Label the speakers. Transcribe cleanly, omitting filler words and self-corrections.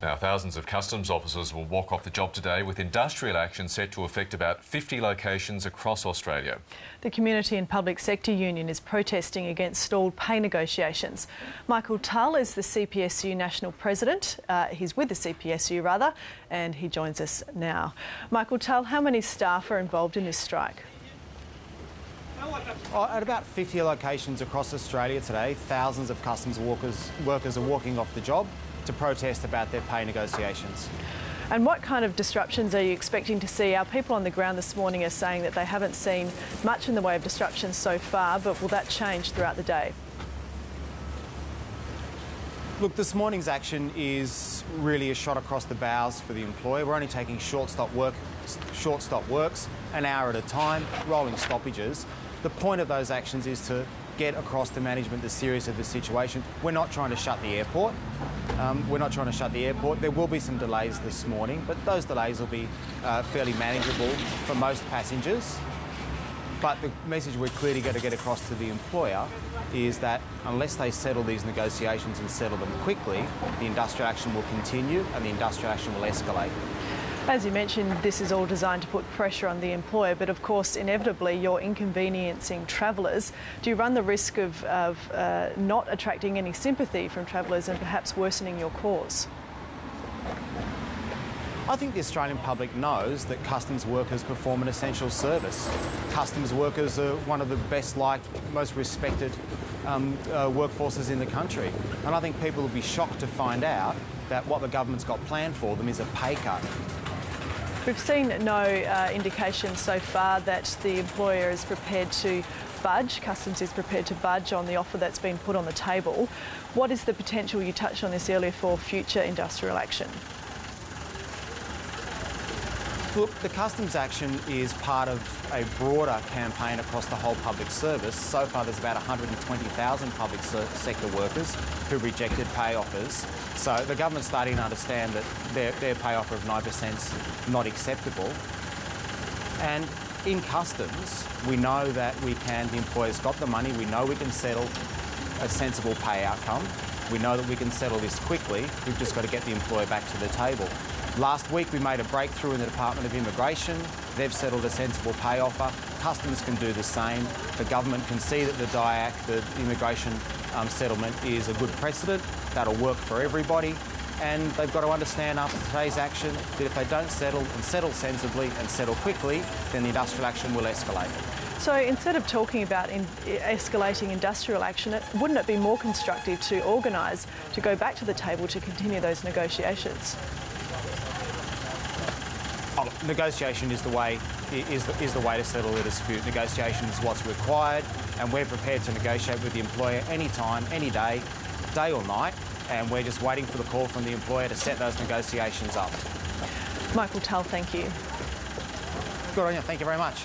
Speaker 1: Now, thousands of customs officers will walk off the job today with industrial action set to affect about 50 locations across Australia.
Speaker 2: The Community and Public Sector Union is protesting against stalled pay negotiations. Michael Tull is the CPSU National President. He's with the CPSU rather, and he joins us now. Michael Tull, how many staff are involved in this strike?
Speaker 3: At about 50 locations across Australia today, thousands of customs workers are walking off the job to protest about their pay negotiations.
Speaker 2: And what kind of disruptions are you expecting to see? Our people on the ground this morning are saying that they haven't seen much in the way of disruptions so far, but will that change throughout the day?
Speaker 3: Look, this morning's action is really a shot across the bows for the employer. We're only taking short stop works, an hour at a time, rolling stoppages. The point of those actions is to get across to management the seriousness of the situation. We're not trying to shut the airport. There will be some delays this morning, but those delays will be fairly manageable for most passengers. But the message we're clearly going to get across to the employer is that unless they settle these negotiations and settle them quickly, the industrial action will continue and the industrial action will escalate.
Speaker 2: As you mentioned, this is all designed to put pressure on the employer, but of course, inevitably, you're inconveniencing travellers. Do you run the risk of not attracting any sympathy from travellers and perhaps worsening your cause?
Speaker 3: I think the Australian public knows that customs workers perform an essential service. Customs workers are one of the best liked, most respected workforces in the country. And I think people will be shocked to find out that what the government's got planned for them is a pay cut.
Speaker 2: We've seen no indication so far that the employer is prepared to budge, Customs is prepared to budge on the offer that's been put on the table. What is the potential, you touched on this earlier, for future industrial action?
Speaker 3: Look, the customs action is part of a broader campaign across the whole public service. So far there's about 120,000 public sector workers who rejected pay offers. So the government's starting to understand that their pay offer of 9% is not acceptable. And in customs, we know that the employer's got the money, we know we can settle a sensible pay outcome. We know that we can settle this quickly. We've just got to get the employer back to the table. Last week we made a breakthrough in the Department of Immigration. They've settled a sensible pay offer. Customs can do the same. The government can see that the DIAC, the immigration settlement, is a good precedent. That'll work for everybody. And they've got to understand after today's action that if they don't settle and settle sensibly and settle quickly, then the industrial action will escalate.
Speaker 2: So instead of talking about escalating industrial action, wouldn't it be more constructive to organise, to go back to the table to continue those negotiations?
Speaker 3: Negotiation is the way to settle a dispute. Negotiation is what's required, and we're prepared to negotiate with the employer anytime, any day, day or night, and we're just waiting for the call from the employer to set those negotiations up.
Speaker 2: Michael Tull, thank you.
Speaker 3: Good on you. Thank you very much.